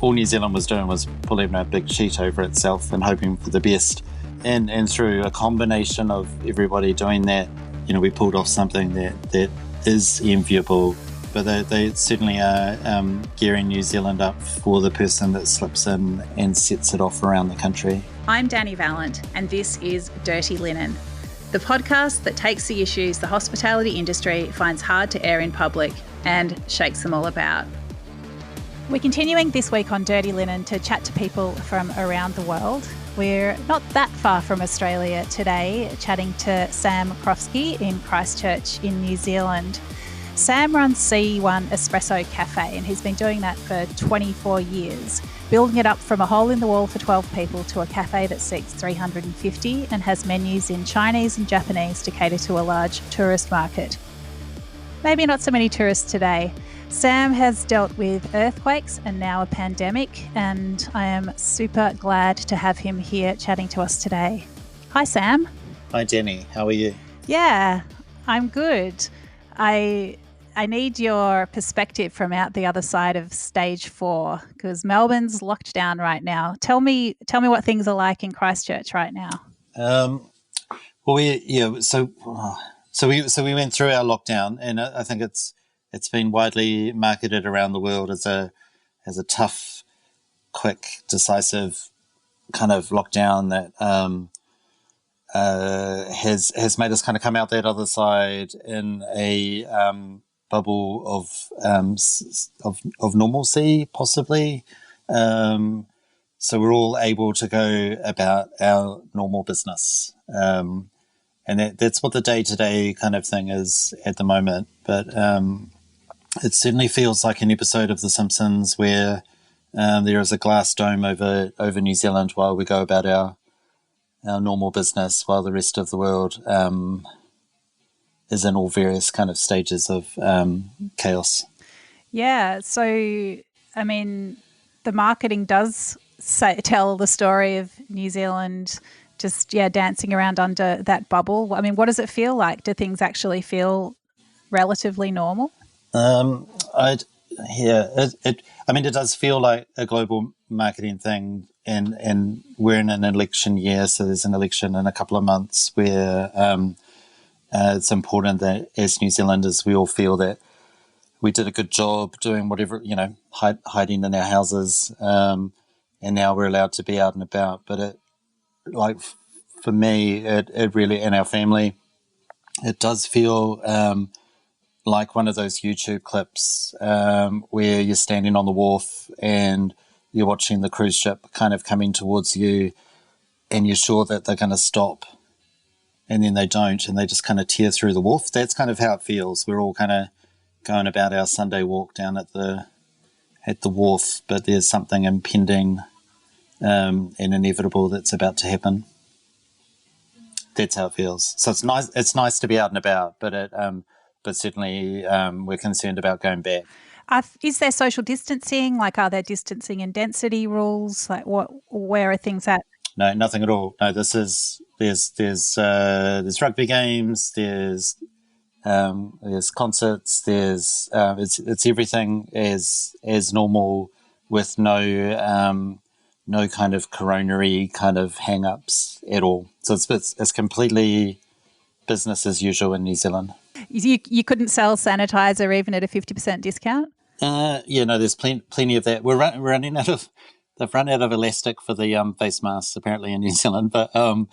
all New Zealand was doing was pulling a big sheet over itself and hoping for the best. And through a combination of everybody doing that, we pulled off something that is enviable. But they certainly are gearing New Zealand up for the person that slips in and sets it off around the country. I'm Dani Valent, and this is Dirty Linen, the podcast that takes the issues the hospitality industry finds hard to air in public and shakes them all about. We're continuing this week on Dirty Linen to chat to people from around the world. We're not that far from Australia today, chatting to Sam Crofskey in Christchurch in New Zealand. Sam runs C1 Espresso Cafe, and he's been doing that for 24 years, building it up from a hole in the wall for 12 people to a cafe that seats 350 and has menus in Chinese and Japanese to cater to a large tourist market. Maybe not so many tourists today. Sam has dealt with earthquakes and now a pandemic, and I am super glad to have him here chatting to us today. Hi, Sam. Hi, Dani. How are you? Yeah, I'm good. I need your perspective from out the other side of stage 4, because Melbourne's locked down right now. Tell me what things are like in Christchurch right now. So we went through our lockdown, and I think it's been widely marketed around the world as a tough, quick, decisive kind of lockdown that has made us kind of come out that other side in a bubble of normalcy, possibly. So we're all able to go about our normal business, and that's what the day-to-day kind of thing is at the moment. But it certainly feels like an episode of The Simpsons where there is a glass dome over New Zealand while we go about our normal business, while the rest of the world is in all various kind of stages of chaos. Yeah, so, I mean, the marketing does tell the story of New Zealand just, dancing around under that bubble. I mean, what does it feel like? Do things actually feel relatively normal? It does feel like a global marketing thing, and we're in an election year, so there's an election in a couple of months where it's important that as New Zealanders we all feel that we did a good job doing whatever, hiding in our houses, and now we're allowed to be out and about. But for me, it really, and our family, it does feel like one of those YouTube clips where you're standing on the wharf and you're watching the cruise ship kind of coming towards you, and you're sure that they're going to stop, and then they don't, and they just kind of tear through the wharf. That's kind of how it feels. We're all kind of going about our Sunday walk down at the wharf, but there's something impending and inevitable that's about to happen. That's how it feels. So it's nice. It's nice to be out and about, but certainly we're concerned about going back. Is there social distancing? Are there distancing and density rules? Where are things at? No, nothing at all. No, there's rugby games. There's concerts. It's everything as normal, with no kind of coronary kind of hang-ups at all. So it's completely business as usual in New Zealand. You couldn't sell sanitizer even at a 50% discount? There's plenty of that. They've run out of elastic for the face masks apparently in New Zealand, but no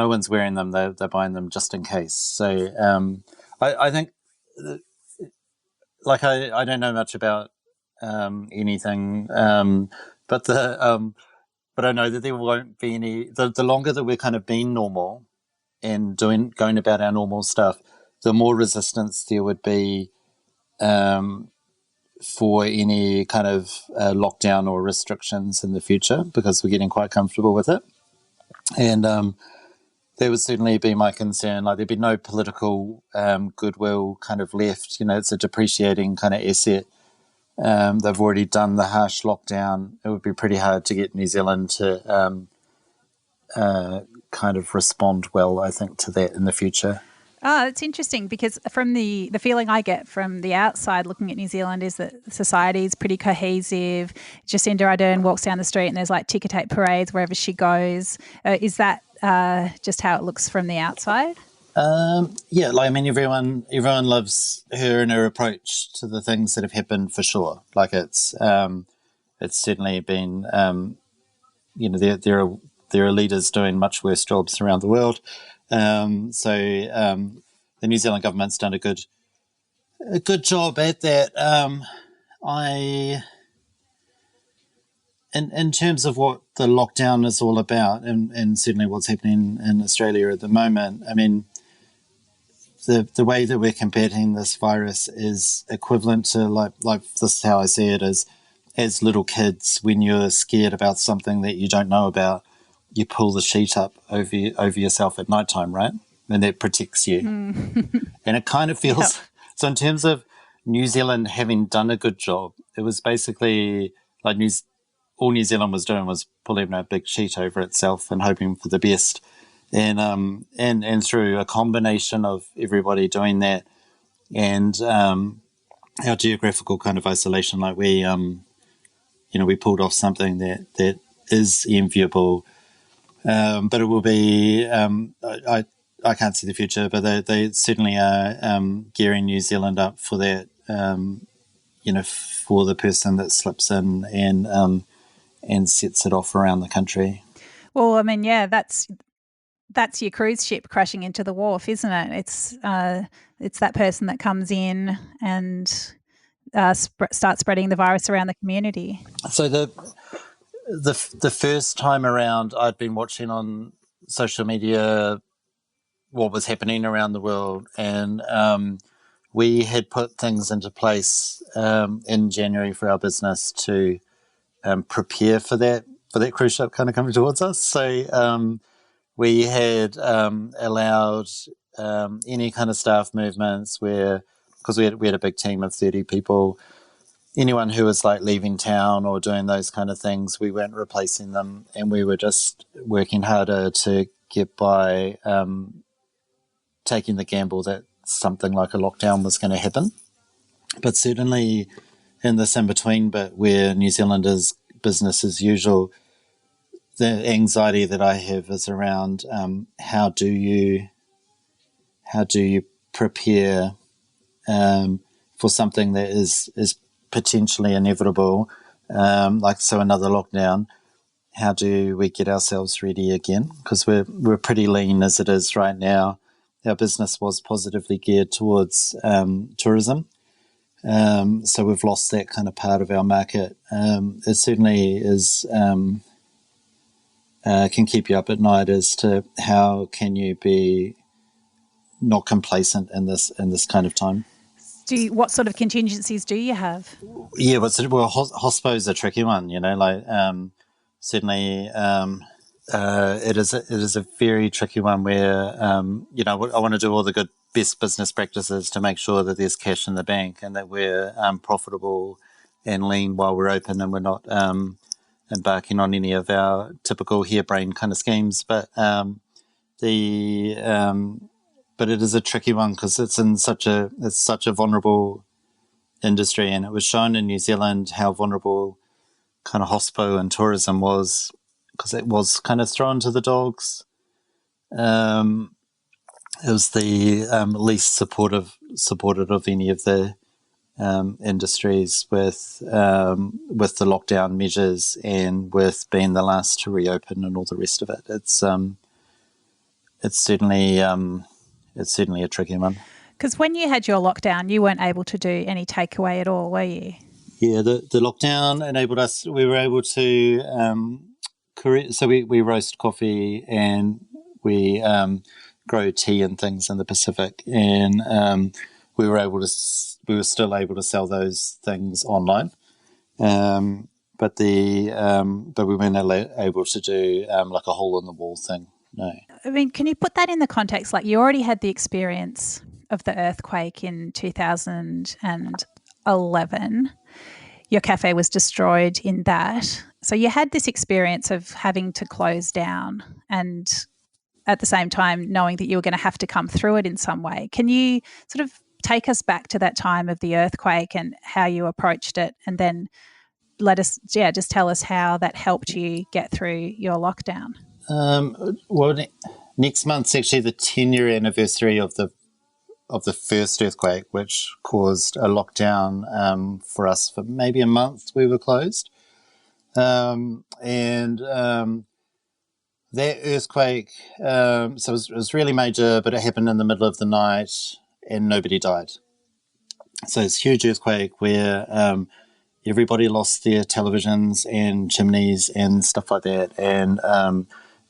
one's wearing them. They're buying them just in case. So I think I don't know much about anything, but I know that there won't be any. The longer that we're kind of being normal and going about our normal stuff, the more resistance there would be for any kind of lockdown or restrictions in the future, because we're getting quite comfortable with it. And that would certainly be my concern. There'd be no political goodwill kind of left. It's a depreciating kind of asset. They've already done the harsh lockdown. It would be pretty hard to get New Zealand to kind of respond well, I think, to that in the future. Oh, it's interesting because from the feeling I get from the outside looking at New Zealand is that society is pretty cohesive. Jacinda Ardern walks down the street and there's like ticker tape parades wherever she goes. Is that just how it looks from the outside? Yeah, like I mean, everyone loves her and her approach to the things that have happened for sure. Like it's certainly been there are leaders doing much worse jobs around the world. The New Zealand government's done a good job at that. In terms of what the lockdown is all about, and certainly what's happening in Australia at the moment, I mean, the way that we're combating this virus is equivalent to like this is how I see it as little kids when you're scared about something that you don't know about, you pull the sheet up over yourself at nighttime, right? And that protects you. And it kind of feels... Yep. So in terms of New Zealand having done a good job, it was basically like all New Zealand was doing was pulling a big sheet over itself and hoping for the best. And through a combination of everybody doing that and our geographical kind of isolation, like we pulled off something that is enviable. But it will be, I can't see the future, but they certainly are gearing New Zealand up for that, for the person that slips in and sets it off around the country. Well, I mean, yeah, that's your cruise ship crashing into the wharf, isn't it? It's that person that comes in and starts spreading the virus around the community. So the first time around, I'd been watching on social media what was happening around the world, and we had put things into place in January for our business to prepare for that cruise ship kind of coming towards us. So we had allowed any kind of staff movements because we had a big team of 30 people. Anyone who was like leaving town or doing those kind of things, we weren't replacing them, and we were just working harder to get by, taking the gamble that something like a lockdown was going to happen. But certainly in this in-between bit where New Zealand is business as usual, the anxiety that I have is around how do you prepare for something that is potentially inevitable, so another lockdown. How do we get ourselves ready again? Because we're pretty lean as it is right now. Our business was positively geared towards tourism, so we've lost that kind of part of our market. It certainly is can keep you up at night as to how can you be not complacent in this kind of time. What sort of contingencies do you have? Yeah, hospo's a tricky one, certainly it is a very tricky one where, I want to do all the best business practices to make sure that there's cash in the bank and that we're profitable and lean while we're open and we're not embarking on any of our typical harebrained kind of schemes. But but it is a tricky one because it's such a vulnerable industry, and it was shown in New Zealand how vulnerable kind of hospo and tourism was because it was kind of thrown to the dogs. It was the least supported of any of the industries with the lockdown measures and with being the last to reopen and all the rest of it. It's certainly a tricky one. Because when you had your lockdown, you weren't able to do any takeaway at all, were you? Yeah, the lockdown enabled us. We were able to so we roast coffee and we grow tea and things in the Pacific, and we were still able to sell those things online, but we weren't able to do like a hole in the wall thing. No. I mean, can you put that in the context? Like, you already had the experience of the earthquake in 2011. Your cafe was destroyed in that. So you had this experience of having to close down and at the same time knowing that you were going to have to come through it in some way. Can you sort of take us back to that time of the earthquake and how you approached it, and then just tell us how that helped you get through your lockdown? Next month's actually the 10-year anniversary of the first earthquake, which caused a lockdown for us for maybe a month. We were closed, and that earthquake, so it was really major, but it happened in the middle of the night and nobody died. So it's a huge earthquake where everybody lost their televisions and chimneys and stuff like that. And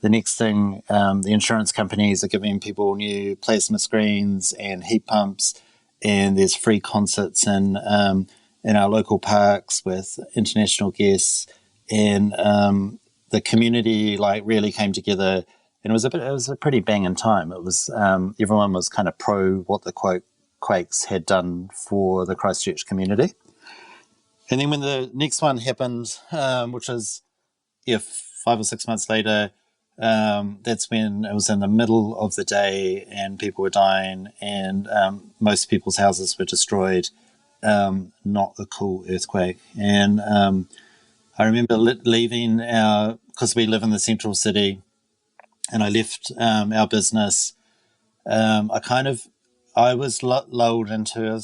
the next thing, the insurance companies are giving people new plasma screens and heat pumps, and there's free concerts in our local parks with international guests, and the community really came together, and it was a pretty banging time. It was everyone was kind of pro what the quakes had done for the Christchurch community. And then when the next one happened, which was 5 or 6 months later, that's when it was in the middle of the day and people were dying, and most people's houses were destroyed. Not a cool earthquake. And I remember leaving because we live in the central city, and I left our business. I was lulled into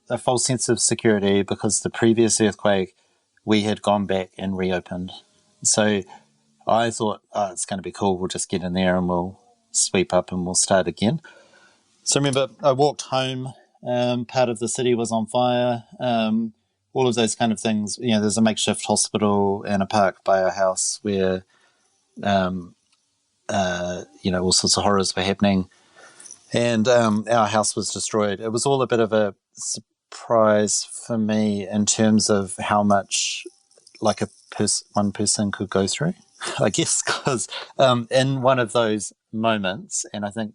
a false sense of security, because the previous earthquake we had gone back and reopened. So I thought, it's going to be cool. We'll just get in there and we'll sweep up and we'll start again. So I remember I walked home. Part of the city was on fire. All of those kind of things. There's a makeshift hospital and a park by our house where, all sorts of horrors were happening. And our house was destroyed. It was all a bit of a surprise for me in terms of how much one person could go through, I guess, because in one of those moments, and I think,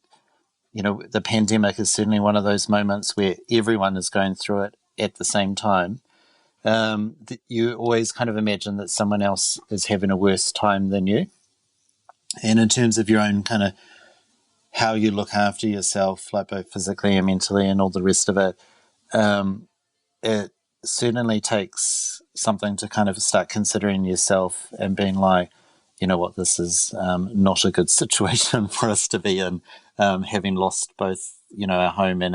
the pandemic is certainly one of those moments where everyone is going through it at the same time. You always kind of imagine that someone else is having a worse time than you. And in terms of your own kind of how you look after yourself, both physically and mentally and all the rest of it, it certainly takes something to kind of start considering yourself and being like, you know what, this is not a good situation for us to be in, having lost both, our home and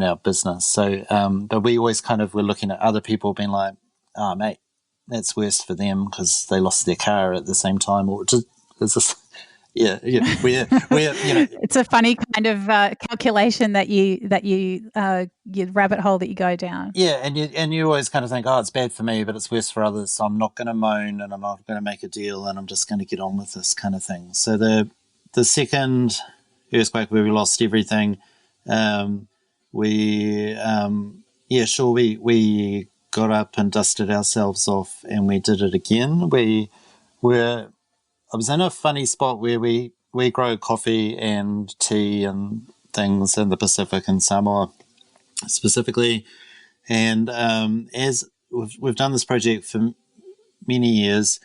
our business. So, but we always kind of were looking at other people being like, oh, mate, that's worse for them because they lost their car at the same time, or just, it's just, yeah, we're It's a funny kind of calculation that you rabbit hole that you go down. Yeah, and you always kind of think, oh, it's bad for me, but it's worse for others, so I'm not going to moan and I'm not going to make a deal and I'm just going to get on with this kind of thing. So the second earthquake where we lost everything, we got up and dusted ourselves off and we did it again. I was in a funny spot where we grow coffee and tea and things in the Pacific and Samoa specifically. And as we've done this project for many years,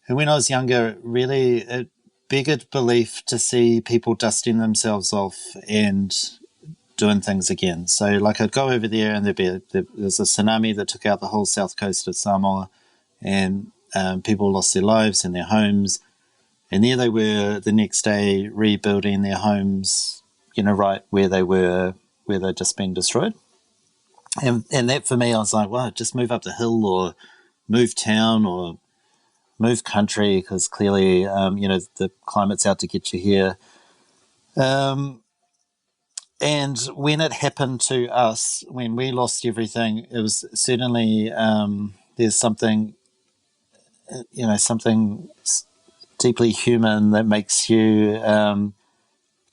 and when I was younger, really it beggared belief to see people dusting themselves off and doing things again. So I'd go over there and there's a tsunami that took out the whole south coast of Samoa, and people lost their lives and their homes, and there they were the next day rebuilding their homes, right where they'd just been destroyed. And that for me, I was like, well, just move up the hill or move town or move country, because clearly, the climate's out to get you here. And when it happened to us, when we lost everything, it was certainly, there's something deeply human that makes you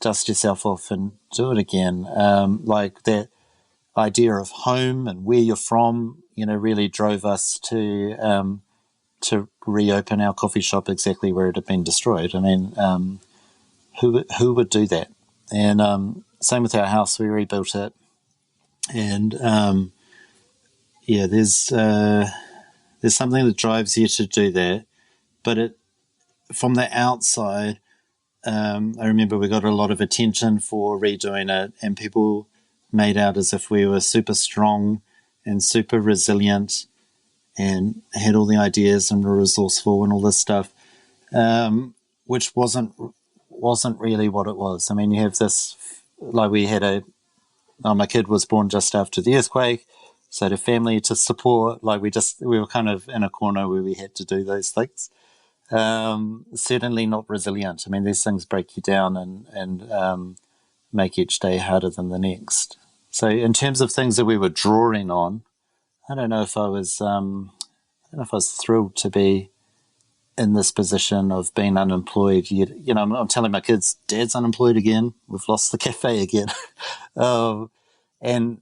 dust yourself off and do it again. Like that idea of home and where you're from, really drove us to reopen our coffee shop exactly where it had been destroyed. I mean, who would do that? And same with our house, we rebuilt it. And there's something that drives you to do that, but from the outside, I remember we got a lot of attention for redoing it, and people made out as if we were super strong and super resilient and had all the ideas and were resourceful and all this stuff, which wasn't really what it was. I mean, you have this, like we had my kid was born just after the earthquake, so the family to support, like we were kind of in a corner where we had to do those things. Certainly not resilient. I mean, these things break you down and make each day harder than the next. So in terms of things that we were drawing on, I don't know if I was thrilled to be in this position of being unemployed. You know, I'm telling my kids, Dad's unemployed again. We've lost the cafe again. And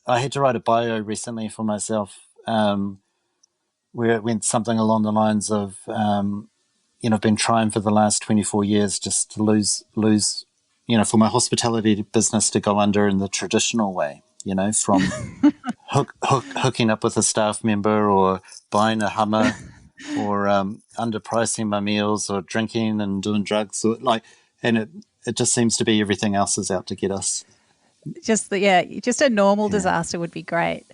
I had to write a bio recently for myself where it went something along the lines of, I've been trying for the last 24 years just to lose, for my hospitality business to go under in the traditional way, from hooking up with a staff member or buying a Hummer or underpricing my meals or drinking and doing drugs. And it just seems to be everything else is out to get us. Just a normal disaster would be great.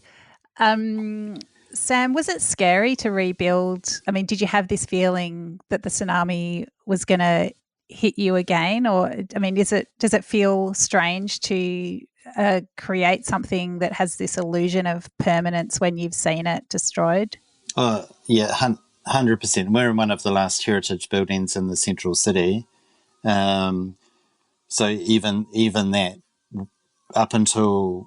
Sam, was it scary to rebuild? I mean, did you have this feeling that the tsunami was going to hit you again? Or, I mean, does it feel strange to create something that has this illusion of permanence when you've seen it destroyed? Yeah, 100%. We're in one of the last heritage buildings in the central city. So even that, up until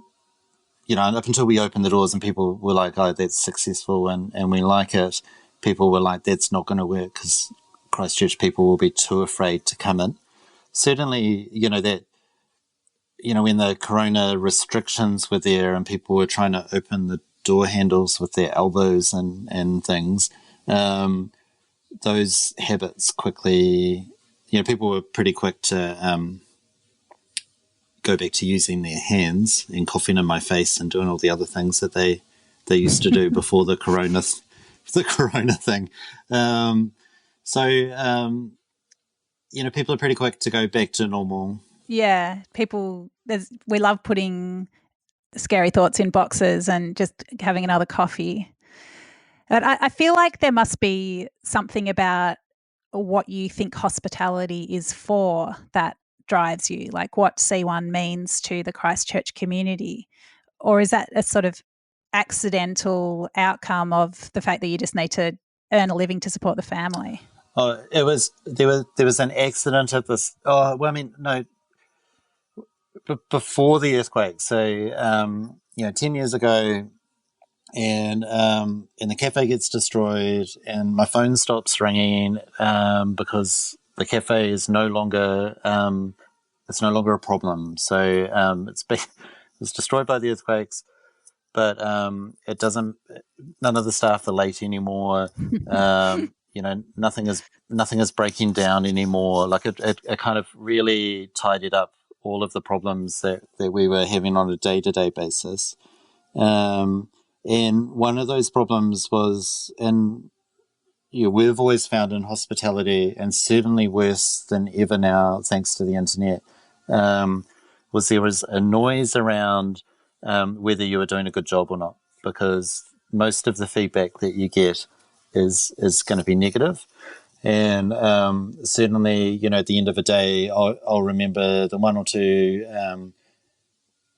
we opened the doors and people were like, oh, that's successful and we like it, people were like, that's not going to work because Christchurch people will be too afraid to come in. Certainly, when the corona restrictions were there and people were trying to open the door handles with their elbows and things, those habits quickly, people were pretty quick to go back to using their hands and coughing in my face and doing all the other things that they used to do before the corona thing. People are pretty quick to go back to normal. Yeah, we love putting scary thoughts in boxes and just having another coffee. But I feel like there must be something about what you think hospitality is for that drives you, like what C1 means to the Christchurch community, or is that a sort of accidental outcome of the fact that you just need to earn a living to support the family? Oh, there was an accident at this. Oh, well, I mean, no, before the earthquake. So 10 years ago, and the cafe gets destroyed, and my phone stops ringing because the cafe is no longer a problem. So it's destroyed by the earthquakes, but it doesn't. None of the staff are late anymore. Nothing is breaking down anymore. Like it kind of really tidied up all of the problems that we were having on a day-to-day basis. And one of those problems was we've always found in hospitality, and certainly worse than ever now, thanks to the internet, was there was a noise around whether you were doing a good job or not, because most of the feedback that you get is going to be negative. And certainly, at the end of the day, I'll remember the one or two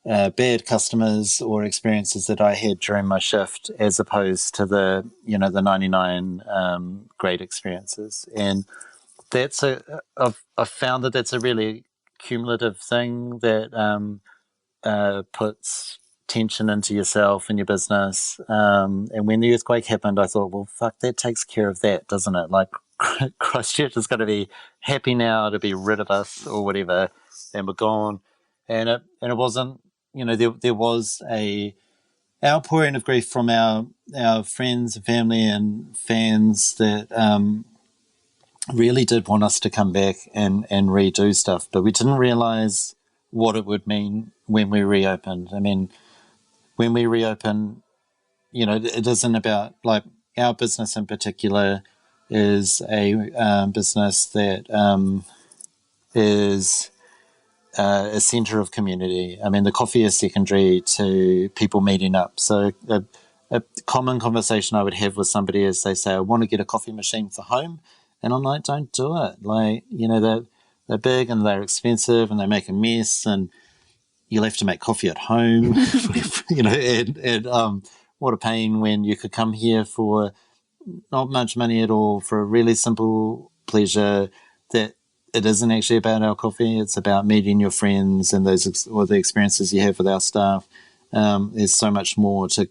bad customers or experiences that I had during my shift, as opposed to the 99 great experiences. And I've found that that's a really cumulative thing that puts tension into yourself and your business. And when the earthquake happened, I thought, well, fuck, that takes care of that, doesn't it? Like, Christchurch is going to be happy now to be rid of us or whatever, and we're gone. And it wasn't. There was a outpouring of grief from our friends and family and fans that really did want us to come back and redo stuff, but we didn't realize what it would mean when we reopened. I mean, when we reopen, it isn't about, like, our business in particular is a business that is a centre of community. I mean, the coffee is secondary to people meeting up. So a common conversation I would have with somebody is they say, I want to get a coffee machine for home. And I'm like, don't do it. Like, they're big and they're expensive and they make a mess and you'll have to make coffee at home, and what a pain when you could come here for not much money at all for a really simple pleasure that it isn't actually about our coffee. It's about meeting your friends and or the experiences you have with our staff. There's so much more to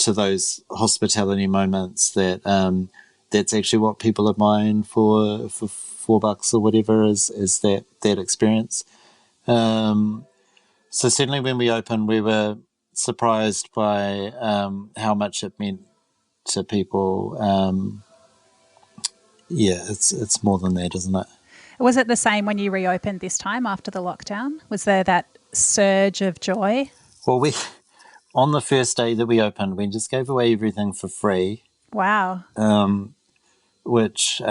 those hospitality moments that that's actually what people are buying for $4 or whatever is that experience. So certainly when we opened, we were surprised by how much it meant to people. It's more than that, isn't it? Was it the same when you reopened this time after the lockdown? Was there that surge of joy? Well, on the first day that we opened, we just gave away everything for free. Wow. Which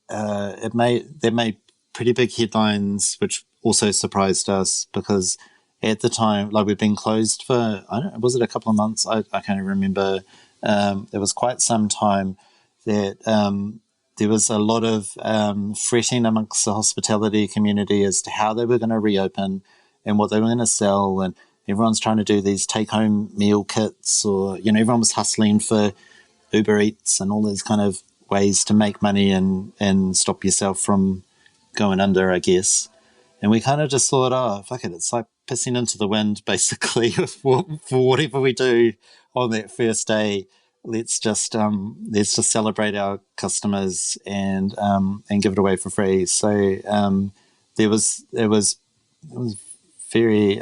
it made pretty big headlines, which also surprised us because at the time, like, we'd been closed for, was it a couple of months? I can't remember. It was quite some time that there was a lot of fretting amongst the hospitality community as to how they were going to reopen and what they were going to sell, and everyone's trying to do these take-home meal kits, or everyone was hustling for Uber Eats and all these kind of ways to make money and stop yourself from going under, I guess. And we kind of just thought, oh, fuck it, it's like pissing into the wind, basically, for whatever we do on that first day. Let's just celebrate our customers and give it away for free. So it was a very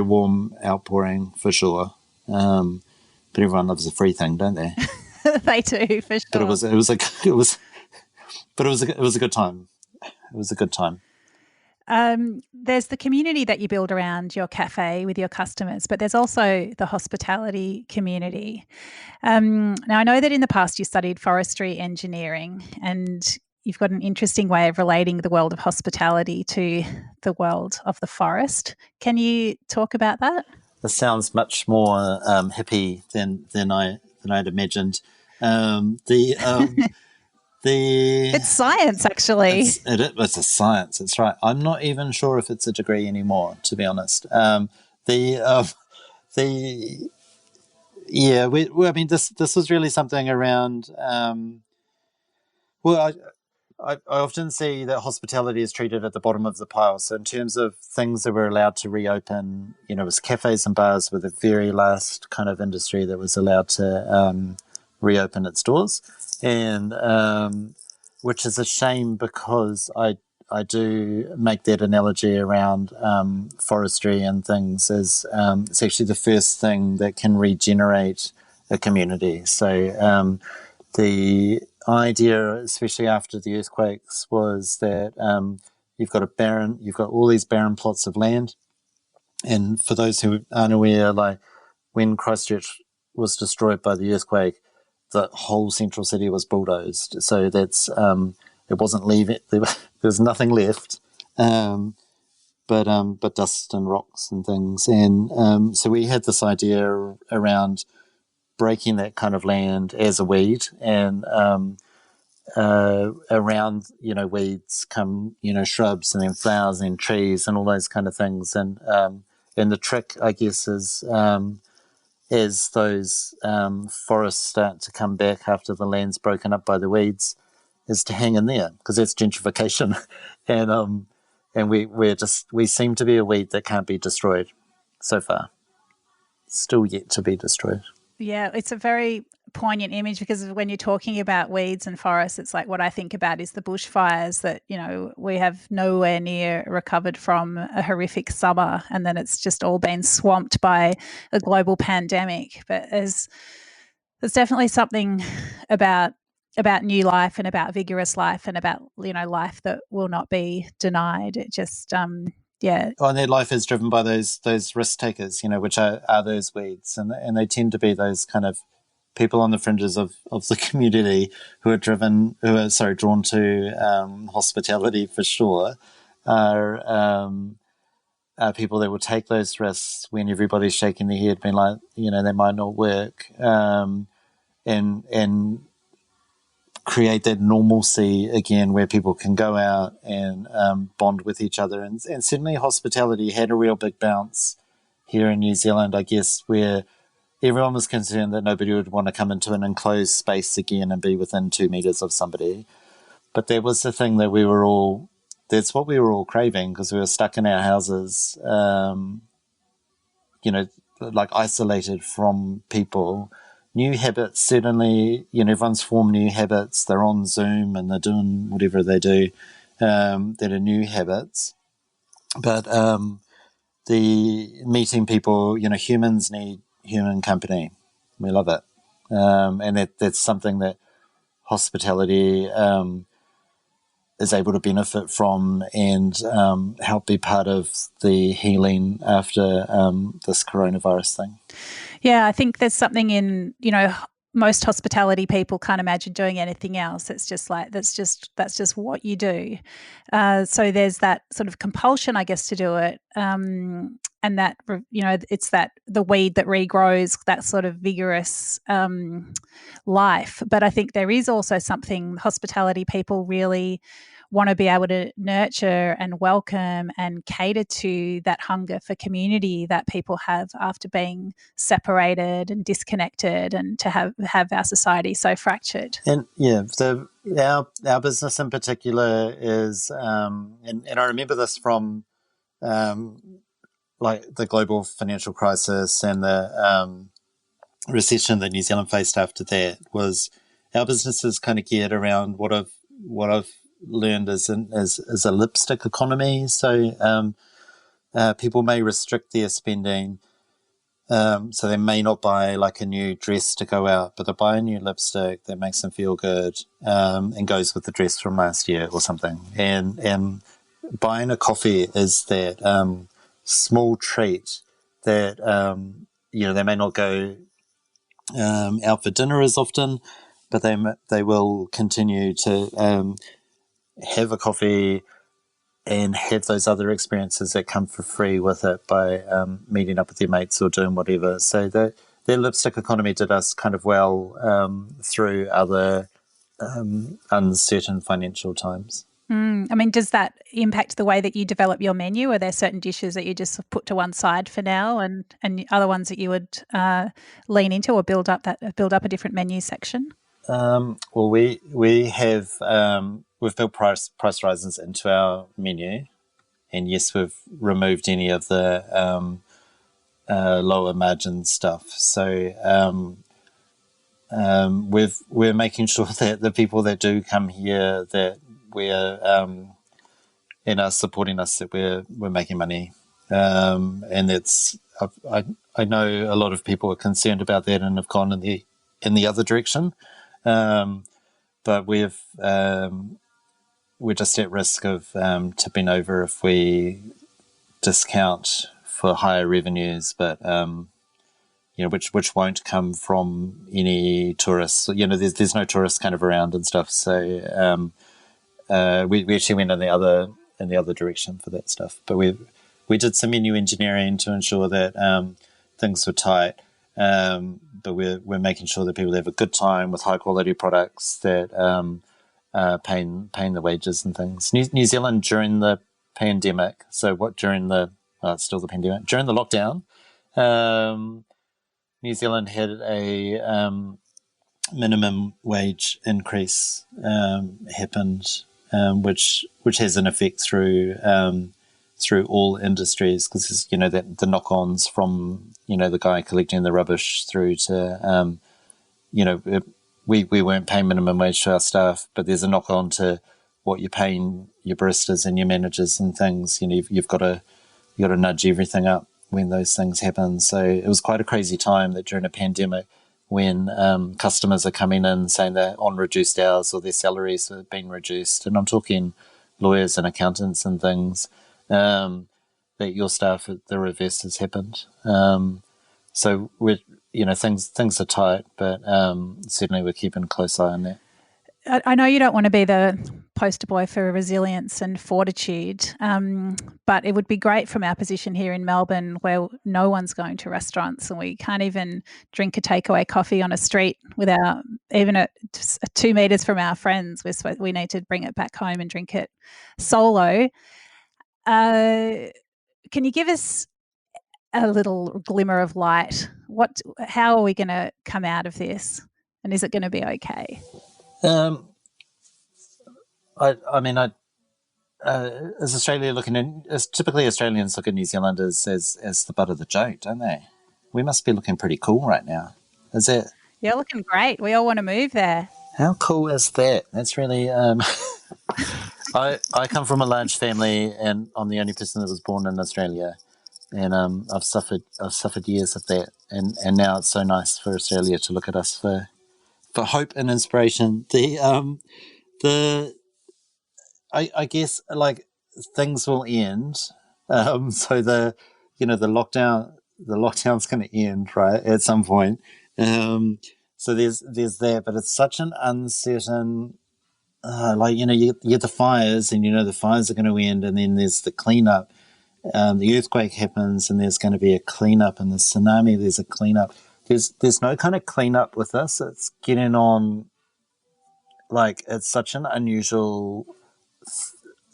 warm outpouring for sure. But everyone loves a free thing, don't they? They do, for sure. But it was a good time. It was a good time. There's the community that you build around your cafe with your customers, but there's also the hospitality community. Now, I know that in the past you studied forestry engineering, and you've got an interesting way of relating the world of hospitality to the world of the forest. Can you talk about that? This sounds much more hippie than I'd imagined. It's science, actually. It's a science. That's right. I'm not even sure if it's a degree anymore, to be honest. This was really something around. I often see that hospitality is treated at the bottom of the pile. So in terms of things that were allowed to reopen, it was cafes and bars were the very last kind of industry that was allowed to reopen its doors. And which is a shame because I do make that analogy around forestry and things as it's actually the first thing that can regenerate a community. So the idea, especially after the earthquakes, was that you've got all these barren plots of land. And for those who aren't aware, like when Christchurch was destroyed by the earthquake, the whole central city was bulldozed. So that's it wasn't leaving. There was nothing left, but dust and rocks and things. And so we had this idea around breaking that kind of land as a weed, and around weeds come shrubs and then flowers and trees and all those kind of things. And the trick, I guess, is as those forests start to come back after the land's broken up by the weeds, is to hang in there, because that's gentrification. And we seem to be a weed that can't be destroyed so far. Still yet to be destroyed. Yeah, it's a very poignant image, because when you're talking about weeds and forests, it's like what I think about is the bushfires that, we have nowhere near recovered from a horrific summer, and then it's just all been swamped by a global pandemic. But there's definitely something about new life and about vigorous life and about, life that will not be denied. It just, yeah. Oh, and their life is driven by those risk takers, which are those weeds, and they tend to be those kind of people on the fringes of the community who are drawn to hospitality for sure are people that will take those risks when everybody's shaking their head, being like, they might not work, and create that normalcy again where people can go out and bond with each other. And certainly hospitality had a real big bounce here in New Zealand, I guess, where everyone was concerned that nobody would want to come into an enclosed space again and be within 2 meters of somebody. But that was the thing that that's what we were all craving, because we were stuck in our houses, like isolated from people. New habits, certainly, everyone's formed new habits. They're on Zoom and they're doing whatever they do that are new habits. But the meeting people, humans need human company. We love it. And that's something that hospitality is able to benefit from and help be part of the healing after this coronavirus thing. Yeah, I think there's something in, most hospitality people can't imagine doing anything else. It's just like, that's just what you do. So there's that sort of compulsion, I guess, to do it. And that, it's that the weed that regrows, that sort of vigorous life. But I think there is also something hospitality people really want to be able to nurture and welcome and cater to, that hunger for community that people have after being separated and disconnected, and to have our society so fractured. And our business in particular is, and I remember this from like the global financial crisis and the recession that New Zealand faced after that, was our business is kind of geared around what I've learned is a lipstick economy. So people may restrict their spending, so they may not buy like a new dress to go out, but they buy a new lipstick that makes them feel good and goes with the dress from last year or something. And buying a coffee is that small treat that they may not go out for dinner as often, but they will continue to have a coffee and have those other experiences that come for free with it by meeting up with your mates or doing whatever. So the lipstick economy did us kind of well through other uncertain financial times. I mean, does that impact the way that you develop your menu? Are there certain dishes that you just put to one side for now, and other ones that you would lean into or build up a different menu section? Well, we have we've built price rises into our menu, and yes, we've removed any of the lower margin stuff. So we're making sure that the people that do come here, that we're and are supporting us, that we're making money, and that's I know a lot of people are concerned about that and have gone in the other direction, but we're just at risk of tipping over if we discount for higher revenues, but which won't come from any tourists. There's no tourists kind of around and stuff. So we actually went in the other direction for that stuff. But we did some menu engineering to ensure that things were tight. But we're making sure that people have a good time with high quality products that paying the wages and things. New Zealand during the pandemic. So it's still the pandemic. During the lockdown, New Zealand had a minimum wage increase happened, which has an effect through all industries, because that the knock-ons from the guy collecting the rubbish through to we weren't paying minimum wage to our staff, but there's a knock-on to what you're paying your baristas and your managers and things. You've got to nudge everything up when those things happen. So it was quite a crazy time that during a pandemic, when customers are coming in saying they're on reduced hours or their salaries have been reduced, and I'm talking lawyers and accountants and things, that your staff, the reverse has happened. So things are tight, but certainly we're keeping a close eye on that. I know you don't want to be the poster boy for resilience and fortitude, but it would be great from our position here in Melbourne, where no one's going to restaurants and we can't even drink a takeaway coffee on a street without even at 2 meters from our friends. We need to bring it back home and drink it solo. Can you give us a little glimmer of light? How are we going to come out of this, and is it going to be okay? Is Australia typically Australians look at New Zealand as the butt of the joke, don't they? We must be looking pretty cool right now. Is it? You're looking great. We all want to move there. How cool is that? That's really. I come from a large family, and I'm the only person that was born in Australia, and I've suffered years of that, and now it's so nice for Australia to look at us for hope and inspiration. I guess like things will end. So the lockdown's going to end, right, at some point. So there's that, but it's such an uncertain. You get the fires, and the fires are going to end, and then there's the cleanup. The earthquake happens, and there's going to be a cleanup, and the tsunami. There's a cleanup. There's no kind of cleanup with this. It's getting on. Like, it's such an unusual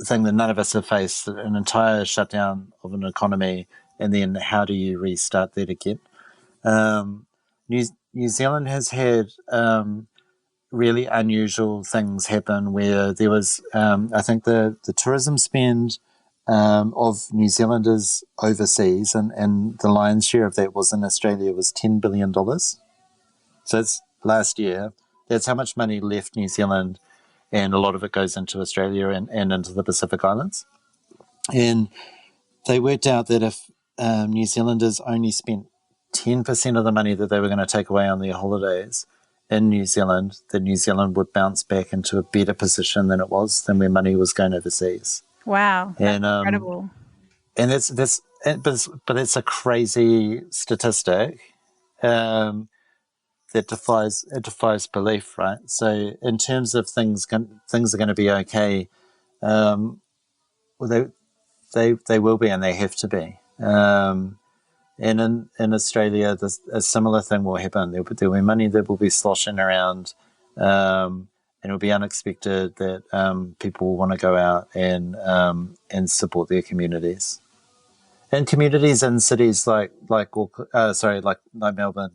thing that none of us have faced, an entire shutdown of an economy, and then how do you restart that again? New Zealand has had really unusual things happen where there was, I think the tourism spend of New Zealanders overseas, and the lion's share of that was in Australia, was $10 billion. So it's last year. That's how much money left New Zealand, and a lot of it goes into Australia and into the Pacific Islands. And they worked out that if New Zealanders only spent 10% of the money that they were going to take away on their holidays in New Zealand, that New Zealand would bounce back into a better position than where money was going overseas. Wow, that's incredible. And but it's a crazy statistic. That defies belief, right? So in terms of things are going to be okay. Well, they will be, and they have to be. And in Australia, a similar thing will happen. There'll be money that will be sloshing around, and it'll be unexpected that people will want to go out and support their communities. And communities in cities like Melbourne.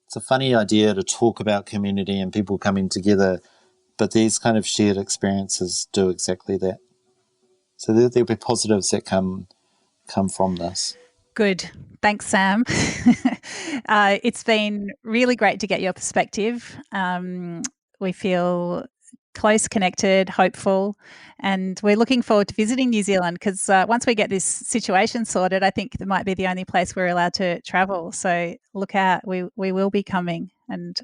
It's a funny idea to talk about community and people coming together, but these kind of shared experiences do exactly that. So there'll be positives that come from this. Good. Thanks, Sam. It's been really great to get your perspective. We feel close, connected, hopeful, and we're looking forward to visiting New Zealand because once we get this situation sorted, I think it might be the only place we're allowed to travel. So look out, we will be coming, and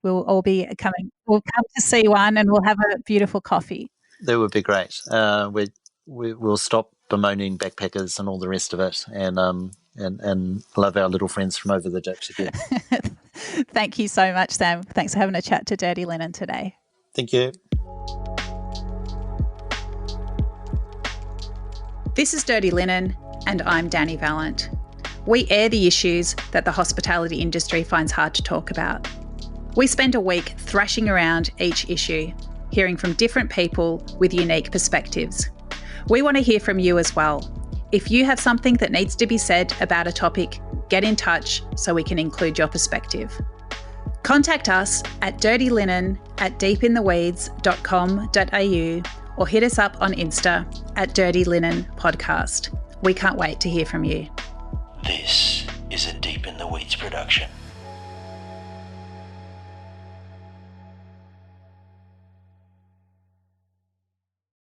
we'll all be coming. We'll come to C1 and we'll have a beautiful coffee. That would be great. We'll stop bemoaning backpackers and all the rest of it, and love our little friends from over the ditch again. Thank you so much, Sam. Thanks for having a chat to Dirty Linen today. Thank you. This is Dirty Linen, and I'm Dani Valent. We air the issues that the hospitality industry finds hard to talk about. We spend a week thrashing around each issue, hearing from different people with unique perspectives. We want to hear from you as well. If you have something that needs to be said about a topic, get in touch so we can include your perspective. Contact us at dirtylinen@deepintheweeds.com.au or hit us up on Insta at Dirty Linen Podcast. We can't wait to hear from you. This is a Deep in the Weeds production.